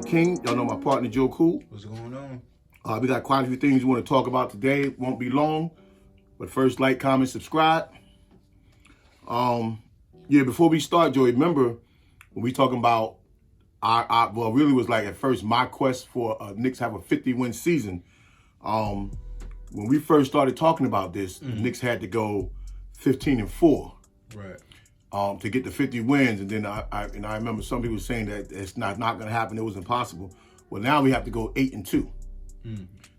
King. Y'all know my partner, Joe Cool. What's going on? We got quite a few things we want to talk about today. Won't be long. But first, like, comment, subscribe. Before we start, Joey, remember when we talking about really was like at first my quest for Knicks have a 50-win season. When we first started talking about this, the Knicks had to go 15-4. Right. To get to 50 wins, and then I remember some people saying that it's not going to happen. It was impossible. Well, now we have to go 8-2.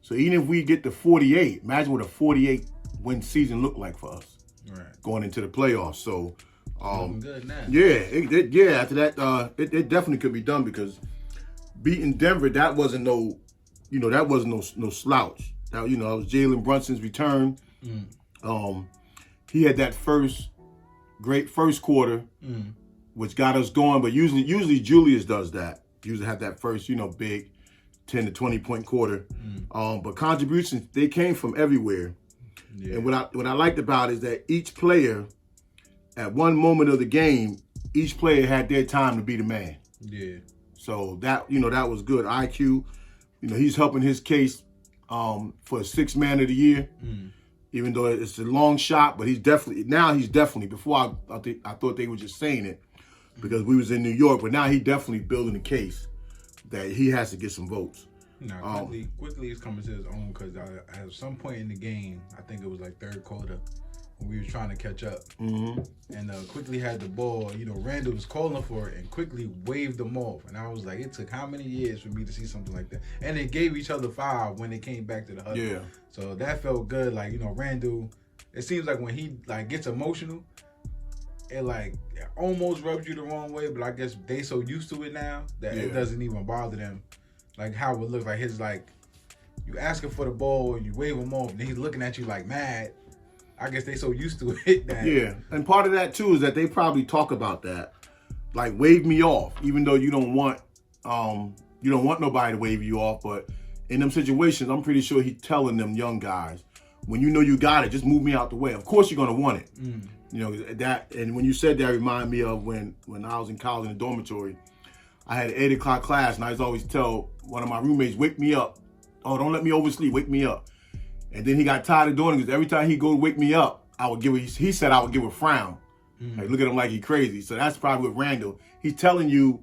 So even if we get to 48, imagine what a 48-win season looked like for us, right, going into the playoffs. So, good now. After that, it definitely could be done because beating Denver, that wasn't no slouch. Now, it was Jalen Brunson's return. He had that great first quarter, which got us going. But usually Julius does that. Usually have that first, big 10 to 20 point quarter. But contributions, they came from everywhere. Yeah. And what I liked about it is that each player, at one moment of the game, each player had their time to be the man. Yeah. So that was good. IQ, he's helping his case for a sixth man of the year. Even though it's a long shot, but he's definitely, before I thought they were just saying it because we was in New York, but now he definitely building a case that he has to get some votes. No, quickly he's coming to his own because at some point in the game, I think it was like third quarter, when we were trying to catch up, and quickly had the ball. Randall was calling for it and quickly waved them off, and I was like, it took how many years for me to see something like that? And they gave each other 5 when they came back to the huddle. Yeah. So that felt good. Like Randall, it seems like when he gets emotional, it almost rubs you the wrong way, but I guess they so used to it now that it doesn't even bother them. Like how it looks like you asking for the ball and you wave him off, and he's looking at you like mad. I guess they so used to it that and part of that too is that they probably talk about that, like wave me off, even though you don't want nobody to wave you off. But in them situations, I'm pretty sure he's telling them young guys, when you got it, just move me out the way. Of course you're gonna want it. That, and when you said that, reminded me of when I was in college in the dormitory. I had an 8 o'clock class, and I used to always tell one of my roommates, wake me up. Oh, don't let me oversleep, wake me up. And then he got tired of doing it because every time he go to wake me up, he said I would give a frown. Like, look at him like he crazy. So that's probably with Randall. He's telling you,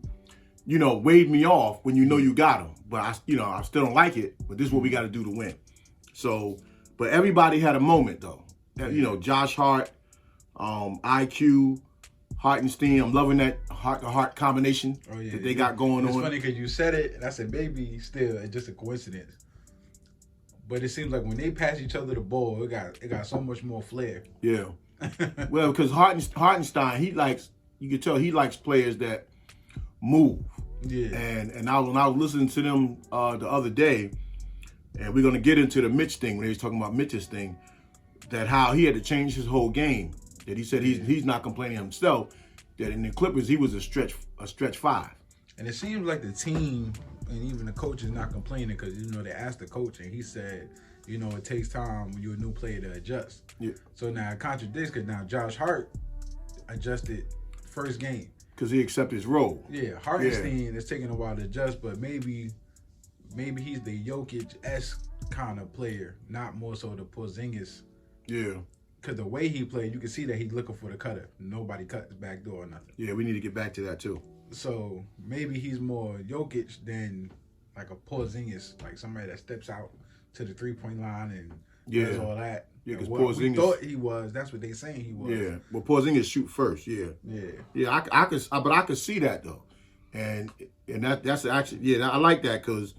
wave me off when you know you got him. But I still don't like it, but this is what we got to do to win. So, but everybody had a moment though. Josh Hart, IQ, Hartenstein. I'm loving that heart-to-heart combination that they got going on. It's funny because you said it, and I said, maybe still, it's just a coincidence. But it seems like when they pass each other the ball, it got so much more flair. Yeah. Well, because Hartenstein, you can tell he likes players that move. Yeah. And I was listening to them the other day, and we're going to get into the Mitch thing when he was talking about Mitch's thing, that how he had to change his whole game. That he said he's not complaining himself, that in the Clippers he was a stretch 5. And it seems like the team and even the coach is not complaining because they asked the coach and he said, it takes time when you're a new player to adjust. Yeah. So now it contradicts because now Josh Hart adjusted first game because he accepted his role. Yeah, Hartenstein is taking a while to adjust, but maybe he's the Jokic-esque kind of player, not more so the Porzingis. Yeah. Because the way he played, you can see that he's looking for the cutter. Nobody cut his back door or nothing. Yeah, we need to get back to that too. So maybe he's more Jokic than like a Porzingis, like somebody that steps out to the 3-point line and does all that. Yeah, because Porzingis, we Porzingis thought he was. That's what they saying he was. Yeah, well, Porzingis shoot first. Yeah. But I could see that though, and that's actually I like that because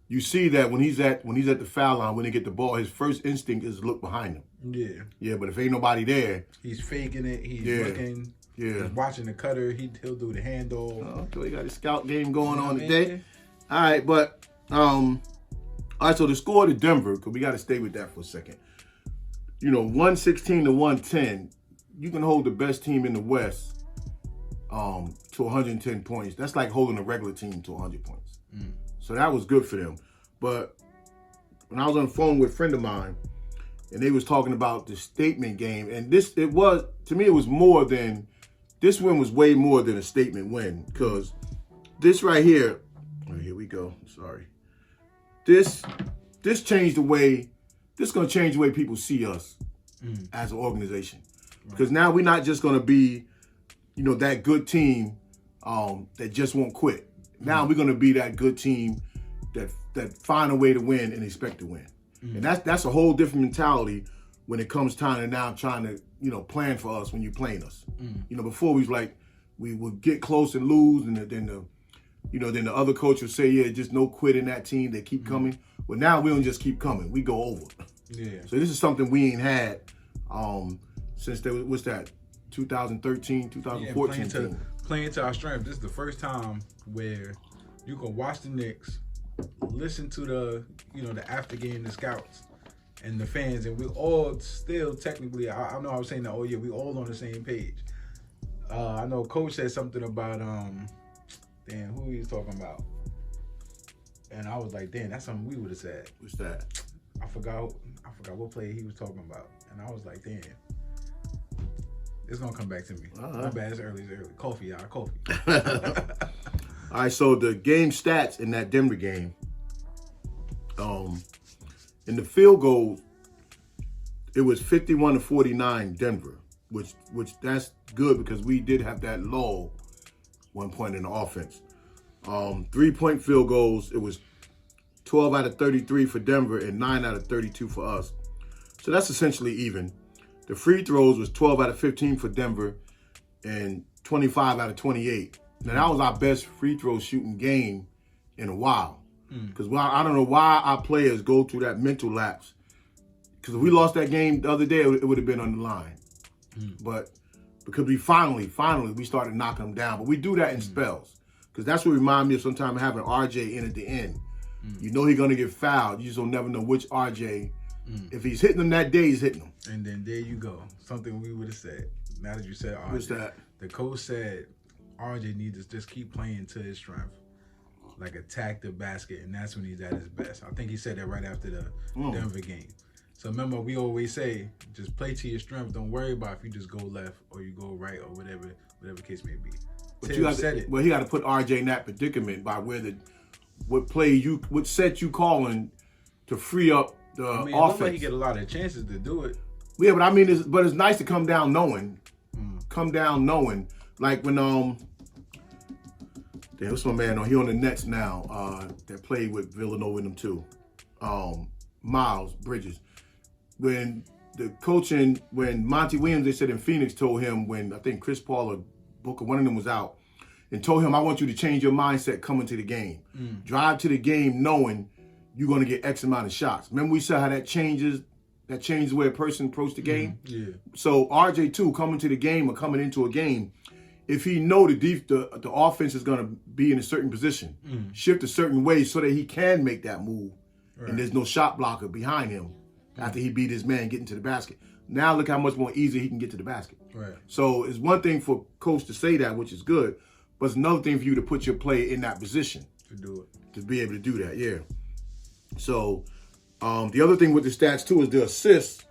you see that when he's at the foul line, when they get the ball, his first instinct is to look behind him. Yeah. Yeah, but if ain't nobody there, he's faking it. He's looking. Yeah. He's watching the cutter. He'll do the handoff. So he got his scout game going on today. All right, but all right. So the score to Denver, because we got to stay with that for a second. 116 to 110. You can hold the best team in the West to 110 points. That's like holding a regular team to 100 points. So that was good for them. But when I was on the phone with a friend of mine, and they was talking about the statement game, and this win was way more than a statement win, because this right here we we go. Sorry. This changed the way. This is gonna change the way people see us as an organization, because now we're not just gonna be, that good team that just won't quit. Now we're gonna be that good team that find a way to win and expect to win, and that's a whole different mentality when it comes time to now trying to plan for us when you're playing us. Before we was like we would get close and lose, and then the other coach would say, yeah, just no quit in that team. They keep coming. Well, now we don't just keep coming. We go over. Yeah. So this is something we ain't had since what's that? 2013, 2014. Yeah, playing to our strength. This is the first time where you can watch the Knicks, listen to the after game, the scouts, and the fans, and we all still technically. I know I was saying that. Oh yeah, we all on the same page. I know Coach said something about damn, who he was talking about, and I was like, damn, that's something we would have said. What's that? I forgot what player he was talking about, and I was like, damn, it's gonna come back to me. My bad, it's early. Coffee. All right, so the game stats in that Denver game, in the field goal, it was 51-49 Denver, which that's good because we did have that lull one point in the offense. 3-point field goals, it was 12 out of 33 for Denver and 9 out of 32 for us. So that's essentially even. The free throws was 12 out of 15 for Denver and 25 out of 28. Now that was our best free throw shooting game in a while. Because I don't know why our players go through that mental lapse. Because if we lost that game the other day, it would have been on the line. But because we finally we started knocking them down. But we do that in spells. Because that's what remind me of sometimes having RJ in at the end. You know he's going to get fouled. You just don't never know which RJ. If he's hitting them that day, he's hitting them. And then there you go. Something we would have said. Now that you said RJ. What's that? The coach said RJ needs to just keep playing to his strength. Like attack the basket, and that's when he's at his best. I think he said that right after the Denver game. So remember, we always say, just play to your strength. Don't worry about if you just go left or you go right or whatever the case may be. But he got to put RJ in that predicament by what set you calling to free up the offense. It looks like he get a lot of chances to do it. Yeah, but I mean, it's nice to come down knowing. Like when what's my man on? He on the Nets now. That played with Villanova and them too. Miles Bridges. When the coaching, when Monty Williams, they said in Phoenix, told him when I think Chris Paul or Booker, one of them was out, and told him, I want you to change your mindset coming to the game. Drive to the game knowing you're going to get X amount of shots. Remember we saw how that changes the way a person approaches the game? Yeah. So RJ too, coming to the game or coming into a game, if he know the offense is going to be in a certain position, shift a certain way so that he can make that move, and there's no shot blocker behind him after he beat his man getting to the basket. Now look how much more easy he can get to the basket. Right. So it's one thing for coach to say that, which is good, but it's another thing for you to put your player in that position. To do it. To be able to do that, yeah. So the other thing with the stats too is the assists.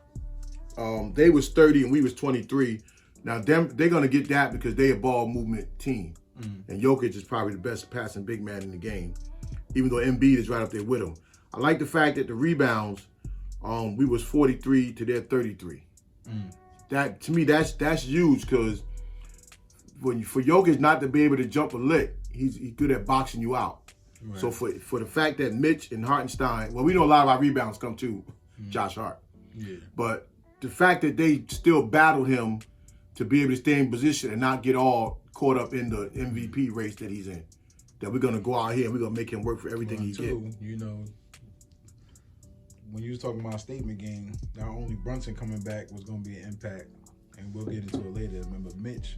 They was 30 and we was 23. Now, they're going to get that because they a ball movement team. And Jokic is probably the best passing big man in the game, even though Embiid is right up there with him. I like the fact that the rebounds, we was 43 to their 33. That, to me, that's huge because for Jokic not to be able to jump a lick, he's good at boxing you out. Right. So for the fact that Mitch and Hartenstein, well, we know a lot of our rebounds come to Josh Hart. Yeah. But the fact that they still battled him to be able to stay in position and not get all caught up in the MVP race that he's in. That we're going to go out here and we're going to make him work for everything he gets. You know, when you was talking about statement game, not only Brunson coming back was going to be an impact, and we'll get into it later. Remember, Mitch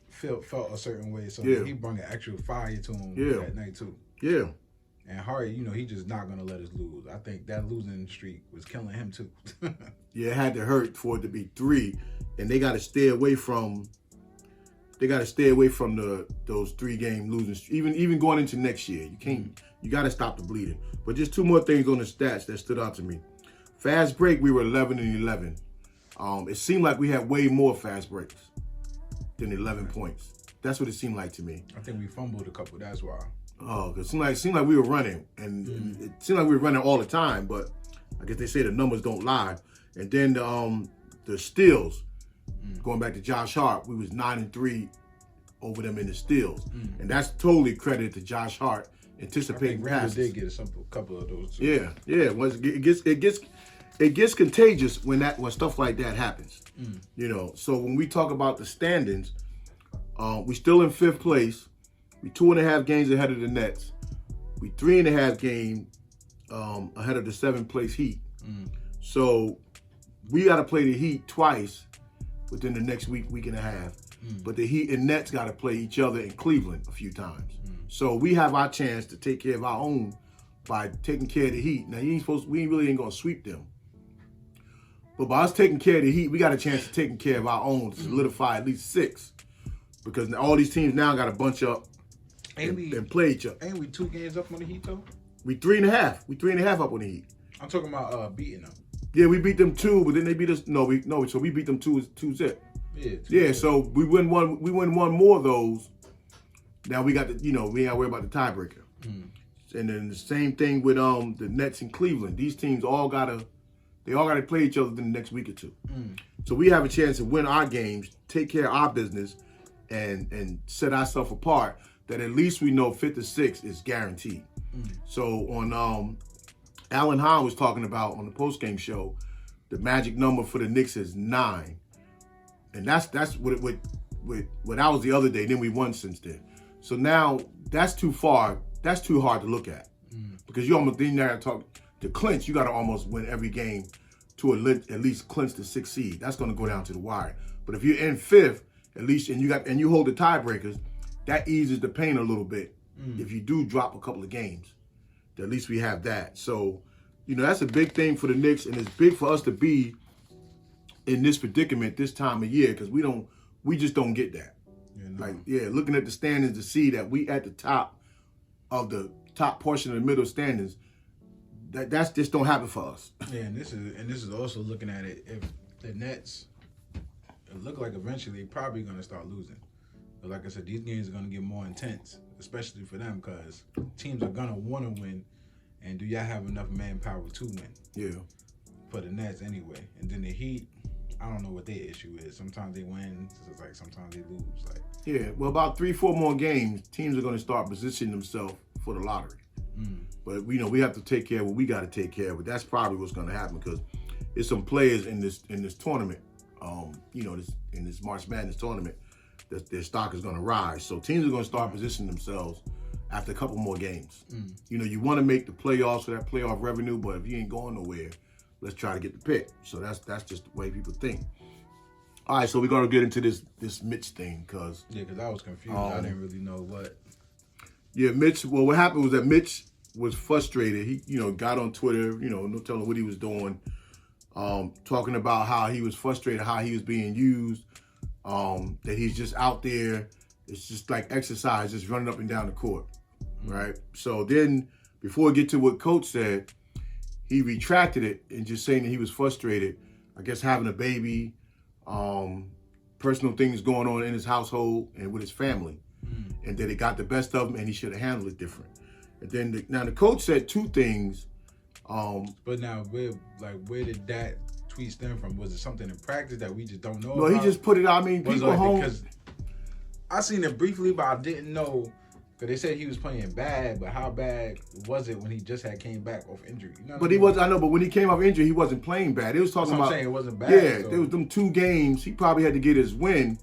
felt a certain way, so he brought an actual fire to him that night too. Yeah. And Hart, he just not going to let us lose. I think that losing streak was killing him too. Yeah, it had to hurt for it to be 3. And they got to stay away from those 3-game losing. Even going into next year, you got to stop the bleeding. But just 2 more things on the stats that stood out to me. Fast break, we were 11 and 11. It seemed like we had way more fast breaks than 11 points. That's what it seemed like to me. I think we fumbled a couple. That's why. Oh, cause it seemed like we were running, and it seemed like we were running all the time. But I guess they say the numbers don't lie. And then the steals, going back to Josh Hart, we was 9-3 over them in the steals, and that's totally credited to Josh Hart anticipating passes. Did get a couple of those too. Yeah. It gets contagious when stuff like that happens. You know, so when we talk about the standings, we still in 5th place. We 2.5 games ahead of the Nets. We 3.5 games ahead of the 7th place Heat. So we got to play the Heat twice within the neek week and a half. But the Heat and Nets got to play each other in Cleveland a few times. So we have our chance to take care of our own by taking care of the Heat. Now we really ain't gonna sweep them. But by us taking care of the Heat, we got a chance of taking care of our own to solidify at least 6. Because all these teams now got to bunch up and play each other. Ain't we 2 games up on the Heat though? We 3.5. We 3.5 up on the Heat. I'm talking about beating them. Yeah, we beat them 2, but then they beat us. So we beat them 2-0. Yeah. So we win one. We win one more of those. Now we got we ain't got to worry about the tiebreaker. And then the same thing with the Nets in Cleveland. These teams all gotta play each other in the next week or 2. So we have a chance to win our games, take care of our business, and set ourselves apart. That at least we know 5th to 6th is guaranteed. So on Alan Hahn was talking about on the post-game show, the magic number for the Knicks is 9. And that's what that was the other day. Then we won since then. So now that's too far. That's too hard to look at because you almost then you got to talk to clinch. You got to almost win every game to at least clinch the 6th seed. That's going to go down to the wire. But if you're in 5th, at least and you hold the tiebreakers, that eases the pain a little bit. If you do drop a couple of games, at least we have that. So that's a big thing for the Knicks, and it's big for us to be in this predicament this time of year because we just don't get that. Looking at the standings to see that we at the top of the top portion of the middle standings, that's just don't happen for us. Yeah, and this is also looking at it. If the Nets, it look like eventually probably going to start losing. But like I said, these games are going to get more intense, especially for them because teams are going to want to win. And do y'all have enough manpower to win? Yeah. For the Nets anyway. And then the Heat, I don't know what their issue is. Sometimes they win, it's like sometimes they lose. Yeah, well, about 3-4 more games, teams are going to start positioning themselves for the lottery. But we have to take care of what we got to take care of. But that's probably what's going to happen because there's some players in this tournament, in this March Madness tournament, that their stock is going to rise. So teams are going to start positioning themselves after a couple more games. You want to make the playoffs for that playoff revenue, but if you ain't going nowhere, let's try to get the pick. So that's just the way people think. All right, so we're going to get into this Mitch thing because I was confused. I didn't really know what. Yeah, Mitch. Well, what happened was that Mitch was frustrated. He, got on Twitter. No telling what he was doing, talking about how he was frustrated, how he was being used, that he's just out there. It's just like exercise, just running up and down the court, right? So then, before we get to what Coach said, he retracted it and just saying that he was frustrated. I guess having a baby, personal things going on in his household and with his family, and that it got the best of him and he should have handled it different. And then the coach said 2 things. But now, where did that tweet stem from? Was it something in practice that we just don't know? No, he just put it out. I mean, people home. Because I seen it briefly, but I didn't know. Because they said he was playing bad, but how bad was it when he just came back off injury? But he was. I know, but when he came off injury, he wasn't playing bad. It was talking about. I'm saying it wasn't bad. Yeah, there was them 2 games. He probably had to get his win.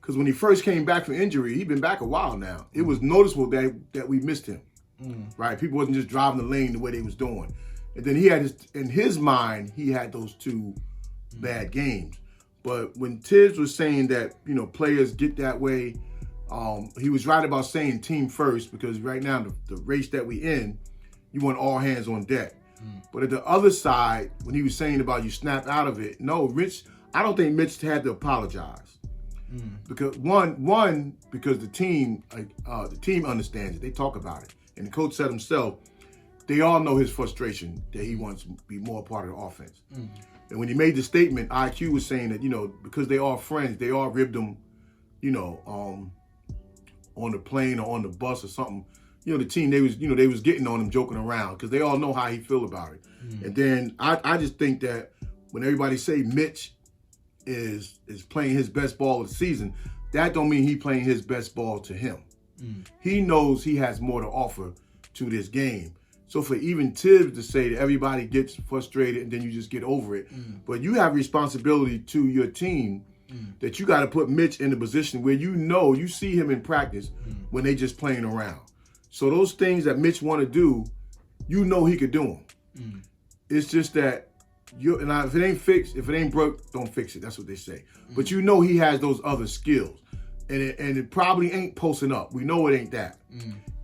Because when he first came back from injury, he'd been back a while now. It was noticeable that we missed him. Right? People wasn't just driving the lane the way they was doing. And then he had in his mind, he had those 2 bad games. But when Tibbs was saying that, players get that way, he was right about saying team first because right now, the race that we in, you want all hands on deck. But at the other side, when he was saying about you snap out of it, no, I don't think Mitch had to apologize. Because one, because the team understands it. They talk about it. And the coach said himself, they all know his frustration that he wants to be more a part of the offense. And when he made the statement, IQ was saying that, because they are friends, they all ribbed him, on the plane or on the bus or something, the team, they was getting on him, joking around because they all know how he feel about it. And then I just think that when everybody say Mitch is playing his best ball of the season, that don't mean he playing his best ball to him. He knows he has more to offer to this game. So for even Tibbs to say that everybody gets frustrated and then you just get over it, but you have responsibility to your team that you got to put Mitch in a position where you see him in practice when they just playing around. So those things that Mitch want to do, he could do them. It's just that if it ain't fixed, if it ain't broke, don't fix it. That's what they say. But he has those other skills. And it probably ain't posting up. We know it ain't that.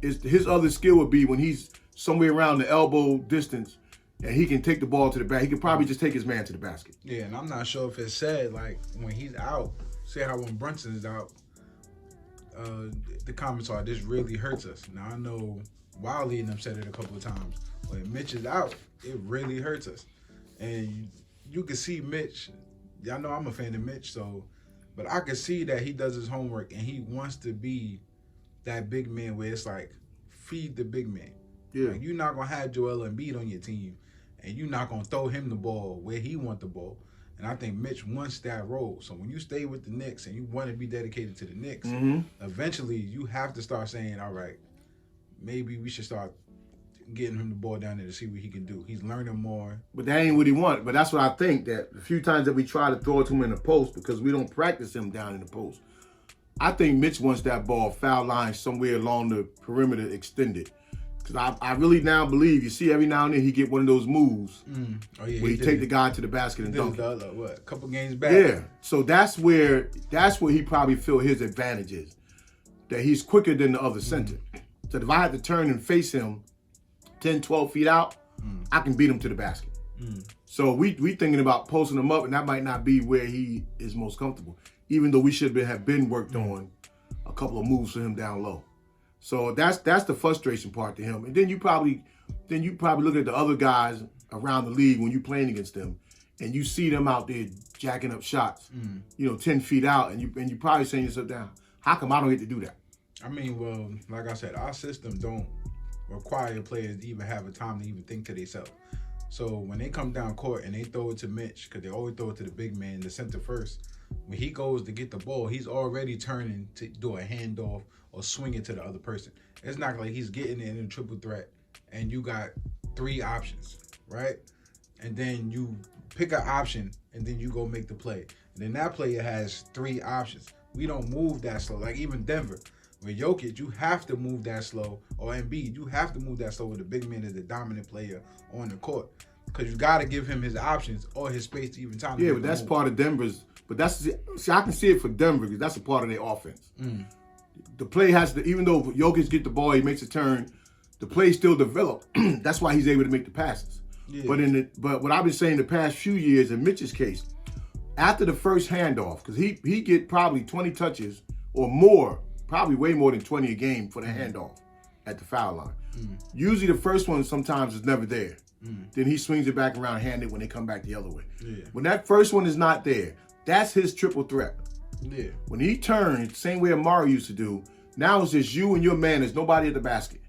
His other skill would be when he's somewhere around the elbow distance and he can take the ball to the basket. He could probably just take his man to the basket. Yeah, and I'm not sure if it's said, like, when he's out, say how when Brunson's out, the comments are, this really hurts us. Now, I know Wiley and them said it a couple of times. When Mitch is out, it really hurts us. And you can see Mitch. Y'all know I'm a fan of Mitch, but I can see that he does his homework and he wants to be that big man where it's like, feed the big man. Yeah. Like, you're not going to have Joel Embiid on your team and you're not going to throw him the ball where he wants the ball. And I think Mitch wants that role. So when you stay with the Knicks and you want to be dedicated to the Knicks, eventually you have to start saying, all right, maybe we should start getting him the ball down there to see what he can do. He's learning more. But that ain't what he wants. But that's what I think, that a few times that we try to throw it to him in the post because we don't practice him down in the post. I think Mitch wants that ball foul line somewhere along the perimeter extended. Because I really now believe, you see every now and then he get one of those moves where he take the guy to the basket and dunk it. A couple games back. Yeah. So that's where he probably feel his advantage is. That he's quicker than the other center. So if I had to turn and face him 10, 12 feet out, I can beat him to the basket. So we thinking about posting him up, and that might not be where he is most comfortable, even though we should have been worked on a couple of moves for him down low. So that's the frustration part to him. And then you probably look at the other guys around the league when you're playing against them, and you see them out there jacking up shots, 10 feet out, and you probably saying to yourself, down, how come I don't get to do that? I mean, well, like I said, our system don't require players to even have a time to even think to themselves. So when they come down court and they throw it to Mitch, because they always throw it to the big man, the center first, when he goes to get the ball, he's already turning to do a handoff or swing it to the other person. It's not like he's getting it in a triple threat and you got 3 options, right? And then you pick an option and then you go make the play. And then that player has 3 options. We don't move that slow. Like even Denver, with Jokic, you have to move that slow. Or Embiid, you have to move that slow with the big man as the dominant player on the court. Because you got to give him his options or his space to even time. Yeah, but that's part of Denver's. But I can see it for Denver because that's a part of their offense. The play has to, even though Jokic get the ball, he makes a turn, the play still develop. That's why he's able to make the passes. Yeah. But what I've been saying the past few years in Mitch's case, after the first handoff, because he get probably 20 touches or more, probably way more than 20 a game for the handoff at the foul line. Usually the first one sometimes is never there. Then he swings it back around handed when they come back the other way. Yeah. When that first one is not there, that's his triple threat. Yeah. When he turns, same way Amari used to do, now it's just you and your man. There's nobody at the basket.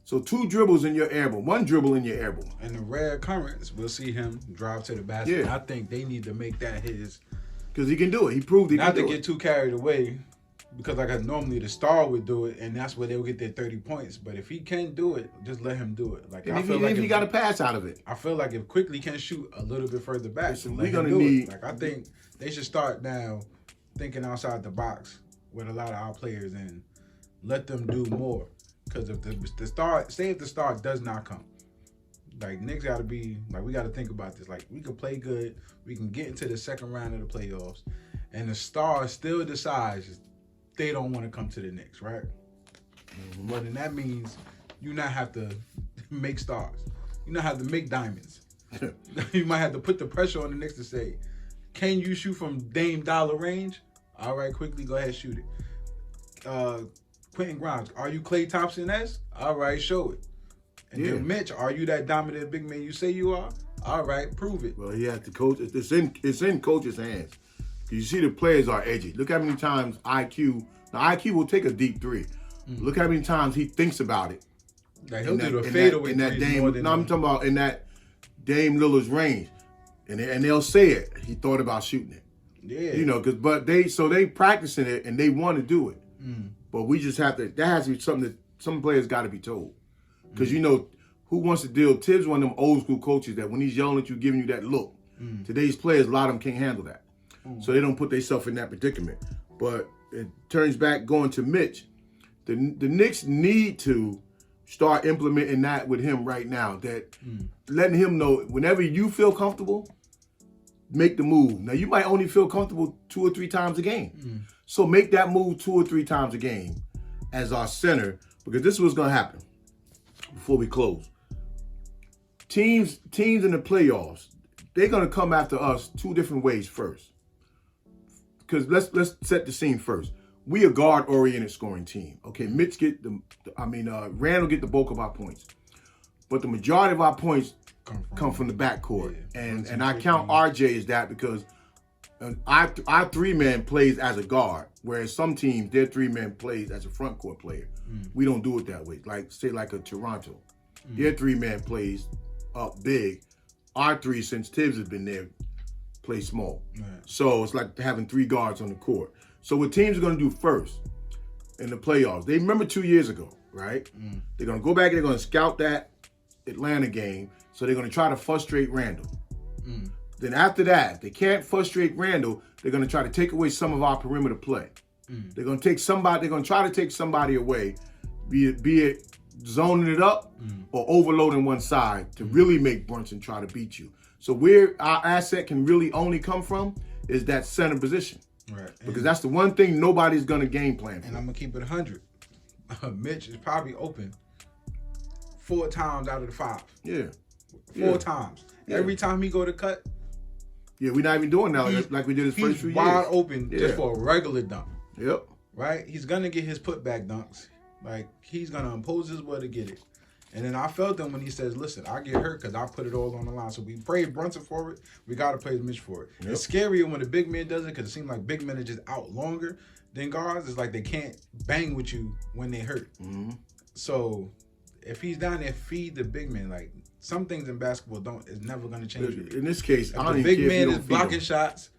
So 2 dribbles in your airball, 1 dribble in your airball. And the rare occurrence, we'll see him drive to the basket. Yeah. I think they need to make that his. Because he can do it. He proved he can do it. Not to get too carried away, because normally the star would do it, and that's where they'll get their 30 points. But if he can do it, just let him do it. Like, and if he got a pass out of it. I feel like if Quickly can shoot a little bit further back, we're going to need. Like, I think they should start now thinking outside the box with a lot of our players and let them do more. Because if the star does not come, like Knicks got to be like, we got to think about this. Like, we can play good, we can get into the second round of the playoffs, and the star still decides they don't want to come to the Knicks, right? But then that means you not have to make stars, you not have to make diamonds. You might have to put the pressure on the Knicks to say, can you shoot from Dame Dollar range? All right, Quickly, go ahead, shoot it. Quentin Grimes, are you Klay Thompson-esque? All right, show it. And then Mitch, are you that dominant big man you say you are? All right, prove it. Well, he has to coach. It's in coach's hands. You see the players are edgy. Look how many times IQ will take a deep 3. Look how many times he thinks about it. Like he'll do the fadeaway threes. I'm talking about in that Dame Lillard's range, and they'll say it. He thought about shooting it. Yeah. You know, they practicing it and they want to do it. But we just have to. That has to be something that some players got to be told. Because you know, who wants to deal? Tibbs one of them old school coaches that when he's yelling at you, giving you that look. Today's players, a lot of them can't handle that, so they don't put themselves in that predicament. But it turns back going to Mitch. The Knicks need to start implementing that with him right now. That letting him know whenever you feel comfortable, make the move. Now you might only feel comfortable 2 or 3 times a game, so make that move 2 or 3 times a game as our center, because this is what's gonna happen. Before we close, teams in the playoffs, they're gonna come after us 2 different ways first. Because let's set the scene first. We a guard-oriented scoring team. Okay, Mitch Randall get the bulk of our points, but the majority of our points come from the backcourt, and I count RJ as that because our 3-man plays as a guard, whereas some teams their 3-man plays as a front court player. We don't do it that way. Like a Toronto, their 3-man plays up big. Our 3, since Tibbs has been there, play small. So it's like having 3 guards on the court. So what teams are going to do first in the playoffs, they remember 2 years ago, right? They're going to go back and they're going to scout that Atlanta game. So they're going to try to frustrate Randall. Then after that, if they can't frustrate Randall, they're going to try to take away some of our perimeter play. They're going to try to take somebody away, be it zoning it up or overloading one side to really make Brunson try to beat you. So where our asset can really only come from is that center position. Right. Because that's the one thing nobody's going to game plan for. And I'm going to keep it 100. Mitch is probably open 4 times out of the 5. Yeah. 4 times. Yeah. Every time he go to cut. Yeah, we're not even doing that like we did his first few years. He's wide open just for a regular dunk. Yep. Right? He's going to get his putback dunks. Like, he's going to impose his will to get it. And then I felt him when he says, listen, I get hurt because I put it all on the line. So we praise Brunson for it. We got to praise Mitch for it. Yep. It's scarier when the big man does it because it seems like big men are just out longer than guards. It's like they can't bang with you when they hurt. So if he's down there, feed the big man. Like, some things in basketball is never going to change. In this case, if the big man is blocking shots,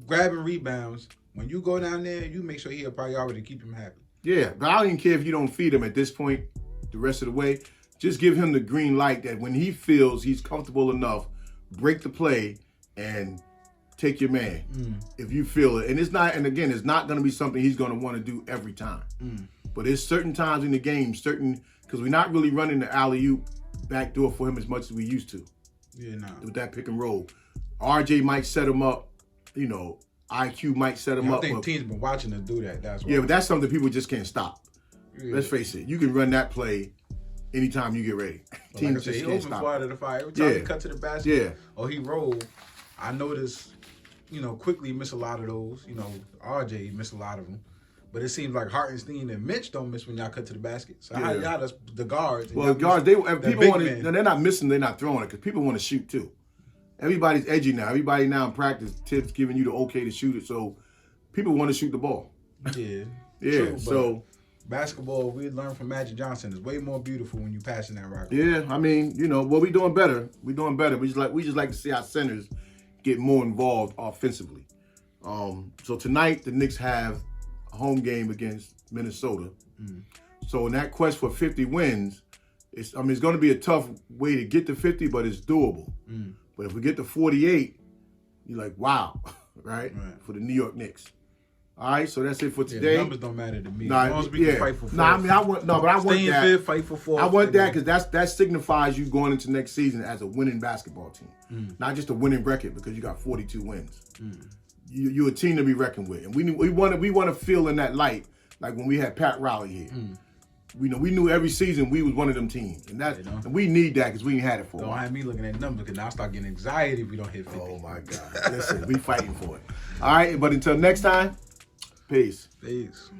grabbing rebounds, when you go down there, you make sure he a priority to keep him happy. Yeah, but I don't even care if you don't feed him at this point. The rest of the way, just give him the green light that when he feels he's comfortable enough, break the play and take your man if you feel it. And it's not going to be something he's going to want to do every time. But there's certain times in the game, because we're not really running the alley-oop backdoor for him as much as we used to. Yeah, no. With that pick and roll. RJ might set him up, IQ might set him up. I think teams been watching us do that. That's why. Yeah, but that's something people just can't stop. Yeah. Let's face it, you can run that play anytime you get ready. Well, teams just can't stop. Out of the fire. Every time he cut to the basket or he roll, I notice, quickly miss a lot of those. RJ miss a lot of them. But it seems like Hartenstein and Mitch don't miss when y'all cut to the basket. So how y'all the guards? Well, guards, people want to. They're not missing. They're not throwing it because people want to shoot too. Everybody's edgy now. Everybody now in practice, Tips giving you the okay to shoot it. So people want to shoot the ball. Yeah. True, so. Basketball, we learned from Magic Johnson, is way more beautiful when you passing that rock. Yeah, I mean, we doing better. We doing better. We just like to see our centers get more involved offensively. So tonight the Knicks have a home game against Minnesota. So in that quest for 50 wins, it's going to be a tough way to get to 50, but it's doable. But if we get to 48, you're like, wow, right? For the New York Knicks. All right, so that's it for today. The numbers don't matter to me. As long as we can fight for fourth. I want that. Fifth, fight for fourth. I want that because that signifies you going into next season as a winning basketball team, not just a winning record because you got 42 wins. You're a team to be reckoned with, and we want to feel in that light like when we had Pat Riley here. We knew every season we was one of them teams, and and we need that because we ain't had it for a while. Don't have me looking at numbers because now I start getting anxiety if we don't hit 50. Oh my God! Listen, we fighting for it. All right, but until next time. Peace. Peace.